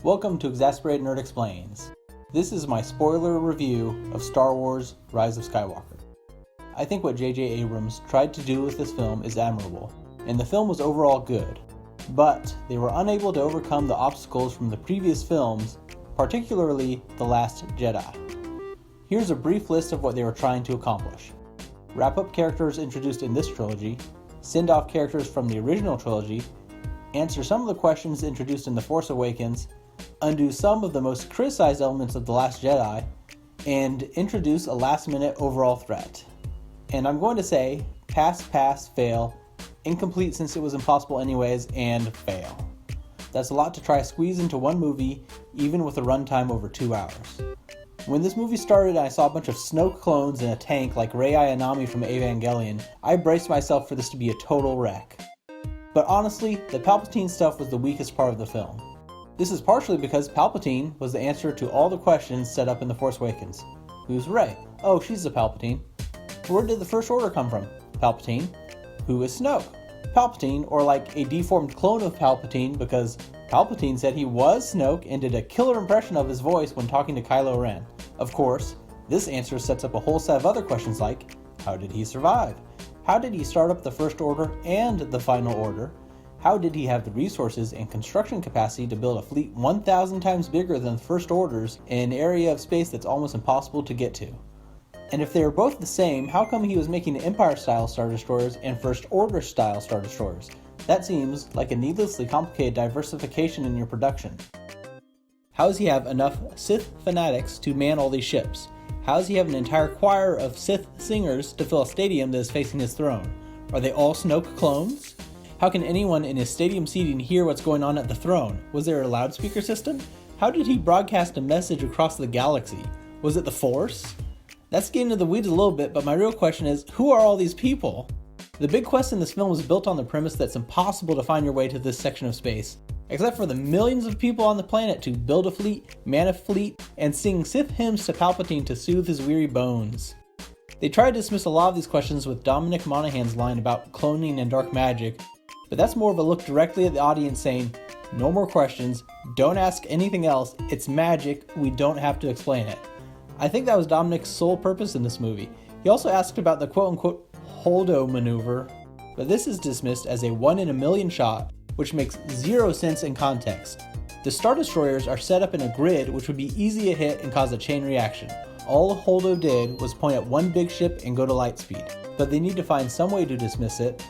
Welcome to Exasperated Nerd Explains. This is my spoiler review of Star Wars Rise of Skywalker. I think what J.J. Abrams tried to do with this film is admirable, and the film was overall good, but they were unable to overcome the obstacles from the previous films, particularly The Last Jedi. Here's a brief list of what they were trying to accomplish. Wrap up characters introduced in this trilogy, send off characters from the original trilogy, answer some of the questions introduced in The Force Awakens, undo some of the most criticized elements of The Last Jedi, and introduce a last-minute overall threat. And I'm going to say, pass, fail, incomplete since it was impossible anyways, and fail. That's a lot to try to squeeze into one movie, even with a runtime over 2 hours. When this movie started and I saw a bunch of Snoke clones in a tank like Rey Ayanami from Evangelion, I braced myself for this to be a total wreck. But honestly, the Palpatine stuff was the weakest part of the film. This is partially because Palpatine was the answer to all the questions set up in The Force Awakens. Who's Rey? Oh, she's a Palpatine. Where did the First Order come from? Palpatine. Who is Snoke? Palpatine, or like a deformed clone of Palpatine, because Palpatine said he was Snoke and did a killer impression of his voice when talking to Kylo Ren. Of course, this answer sets up a whole set of other questions like, how did he survive? How did he start up the First Order and the Final Order? How did he have the resources and construction capacity to build a fleet 1,000 times bigger than the First Order's in an area of space that's almost impossible to get to? And if they are both the same, how come he was making Empire-style Star Destroyers and First Order-style Star Destroyers? That seems like a needlessly complicated diversification in your production. How does he have enough Sith fanatics to man all these ships? How does he have an entire choir of Sith singers to fill a stadium that is facing his throne? Are they all Snoke clones? How can anyone in his stadium seating hear what's going on at the throne? Was there a loudspeaker system? How did he broadcast a message across the galaxy? Was it the Force? That's getting into the weeds a little bit, but my real question is, who are all these people? The big quest in this film was built on the premise that it's impossible to find your way to this section of space, except for the millions of people on the planet to build a fleet, man a fleet, and sing Sith hymns to Palpatine to soothe his weary bones. They tried to dismiss a lot of these questions with Dominic Monaghan's line about cloning and dark magic, but that's more of a look directly at the audience saying, no more questions, don't ask anything else, it's magic, we don't have to explain it. I think that was Dominic's sole purpose in this movie. He also asked about the quote-unquote Holdo maneuver, but this is dismissed as a 1 in a million shot, which makes zero sense in context. The Star Destroyers are set up in a grid which would be easy to hit and cause a chain reaction. All Holdo did was point at one big ship and go to light speed, but they need to find some way to dismiss it,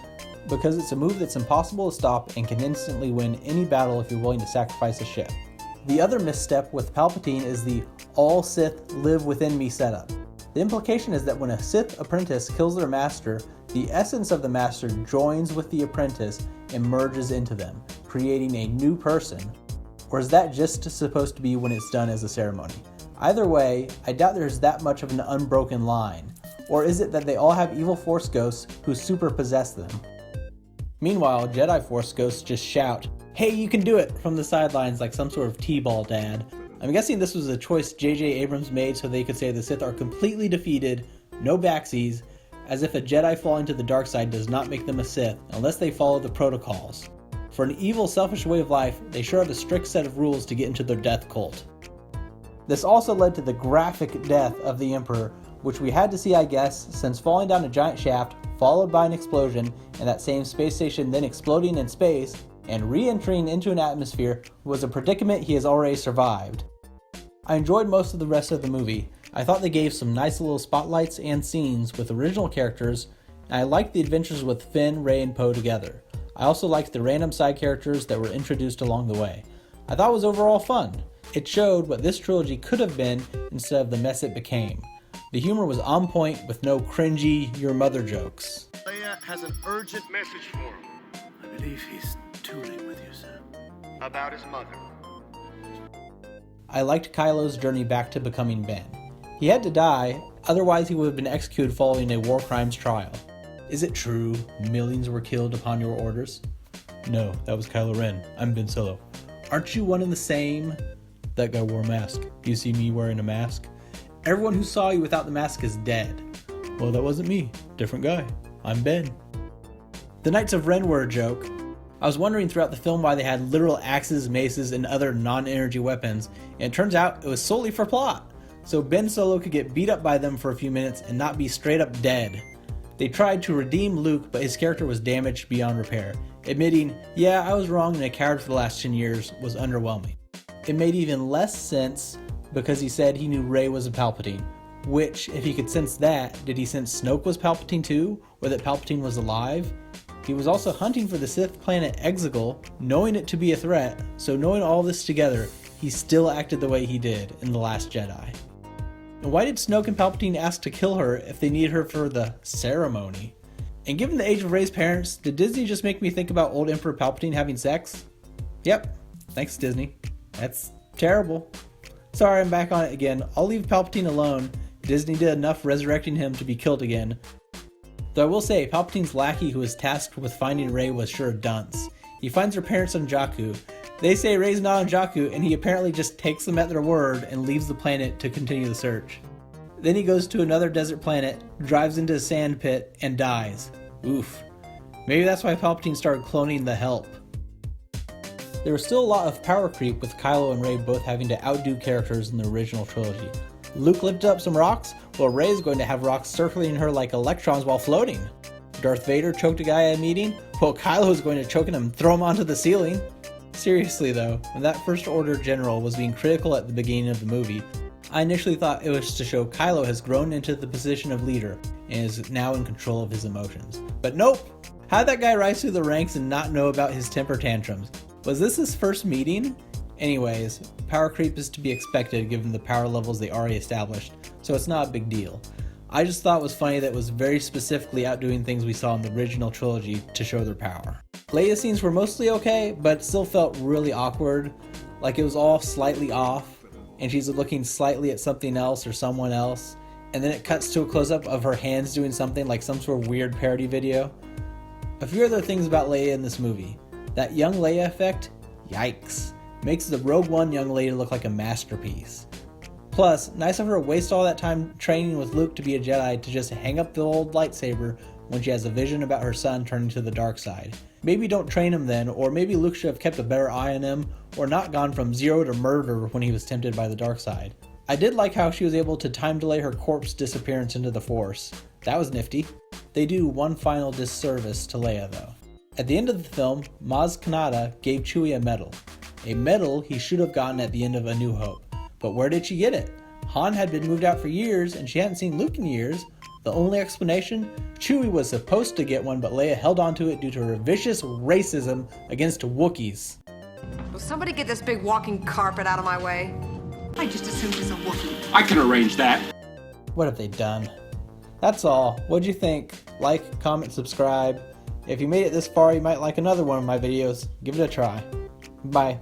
because it's a move that's impossible to stop and can instantly win any battle if you're willing to sacrifice a ship. The other misstep with Palpatine is the all Sith live within me setup. The implication is that when a Sith apprentice kills their master, the essence of the master joins with the apprentice and merges into them, creating a new person. Or is that just supposed to be when it's done as a ceremony? Either way, I doubt there's that much of an unbroken line. Or is it that they all have evil Force ghosts who super possess them? Meanwhile, Jedi Force ghosts just shout, "Hey, you can do it!" from the sidelines like some sort of T-ball dad. I'm guessing this was a choice J.J. Abrams made so they could say the Sith are completely defeated, no backsies, as if a Jedi falling to the dark side does not make them a Sith unless they follow the protocols. For an evil, selfish way of life, they sure have a strict set of rules to get into their death cult. This also led to the graphic death of the Emperor, which we had to see, I guess, since falling down a giant shaft, followed by an explosion, and that same space station then exploding in space, and re-entering into an atmosphere was a predicament he has already survived. I enjoyed most of the rest of the movie. I thought they gave some nice little spotlights and scenes with original characters, and I liked the adventures with Finn, Rey, and Poe together. I also liked the random side characters that were introduced along the way. I thought it was overall fun. It showed what this trilogy could have been instead of the mess it became. The humor was on point with no cringy, your mother jokes. Leia has an urgent message for him. I believe he's tooling with you, sir. About his mother. I liked Kylo's journey back to becoming Ben. He had to die, otherwise he would have been executed following a war crimes trial. Is it true millions were killed upon your orders? No, that was Kylo Ren. I'm Ben Solo. Aren't you one and the same? That guy wore a mask. Do you see me wearing a mask? Everyone who saw you without the mask is dead. Well, that wasn't me. Different guy. I'm Ben. The Knights of Ren were a joke. I was wondering throughout the film why they had literal axes, maces, and other non-energy weapons, and it turns out it was solely for plot, so Ben Solo could get beat up by them for a few minutes and not be straight up dead. They tried to redeem Luke, but his character was damaged beyond repair. Admitting, yeah, I was wrong and a coward for the last 10 years was underwhelming. It made even less sense because he said he knew Rey was a Palpatine, which, if he could sense that, did he sense Snoke was Palpatine too, or that Palpatine was alive? He was also hunting for the Sith planet Exegol, knowing it to be a threat, so knowing all this together, he still acted the way he did in The Last Jedi. And why did Snoke and Palpatine ask to kill her if they needed her for the ceremony? And given the age of Rey's parents, did Disney just make me think about old Emperor Palpatine having sex? Yep, thanks Disney. That's terrible. Sorry, I'm back on it again. I'll leave Palpatine alone. Disney did enough resurrecting him to be killed again. Though I will say, Palpatine's lackey who was tasked with finding Rey was sure a dunce. He finds her parents on Jakku. They say Rey's not on Jakku, and he apparently just takes them at their word and leaves the planet to continue the search. Then he goes to another desert planet, drives into a sand pit, and dies. Oof. Maybe that's why Palpatine started cloning the Help. There was still a lot of power creep with Kylo and Rey both having to outdo characters in the original trilogy. Luke lifted up some rocks, while Rey is going to have rocks circling her like electrons while floating. Darth Vader choked a guy at a meeting, while Kylo is going to choke him and throw him onto the ceiling. Seriously though, when that First Order general was being critical at the beginning of the movie, I initially thought it was to show Kylo has grown into the position of leader and is now in control of his emotions. But nope! How did that guy rise through the ranks and not know about his temper tantrums? Was this his first meeting? Anyways, power creep is to be expected given the power levels they already established, so it's not a big deal. I just thought it was funny that it was very specifically outdoing things we saw in the original trilogy to show their power. Leia scenes were mostly okay, but it still felt really awkward, like it was all slightly off, and she's looking slightly at something else or someone else, and then it cuts to a close-up of her hands doing something like some sort of weird parody video. A few other things about Leia in this movie. That young Leia effect, yikes, makes the Rogue One young Leia look like a masterpiece. Plus, nice of her to waste all that time training with Luke to be a Jedi to just hang up the old lightsaber when she has a vision about her son turning to the dark side. Maybe don't train him then, or maybe Luke should have kept a better eye on him, or not gone from zero to murder when he was tempted by the dark side. I did like how she was able to time delay her corpse disappearance into the Force. That was nifty. They do one final disservice to Leia though. At the end of the film, Maz Kanata gave Chewie a medal. A medal he should have gotten at the end of A New Hope. But where did she get it? Han had been moved out for years and she hadn't seen Luke in years. The only explanation? Chewie was supposed to get one, but Leia held onto it due to her vicious racism against Wookiees. Will somebody get this big walking carpet out of my way? I just assumed it's a Wookiee. I can arrange that. What have they done? That's all. What'd you think? Like, comment, subscribe. If you made it this far, you might like another one of my videos. Give it a try. Bye.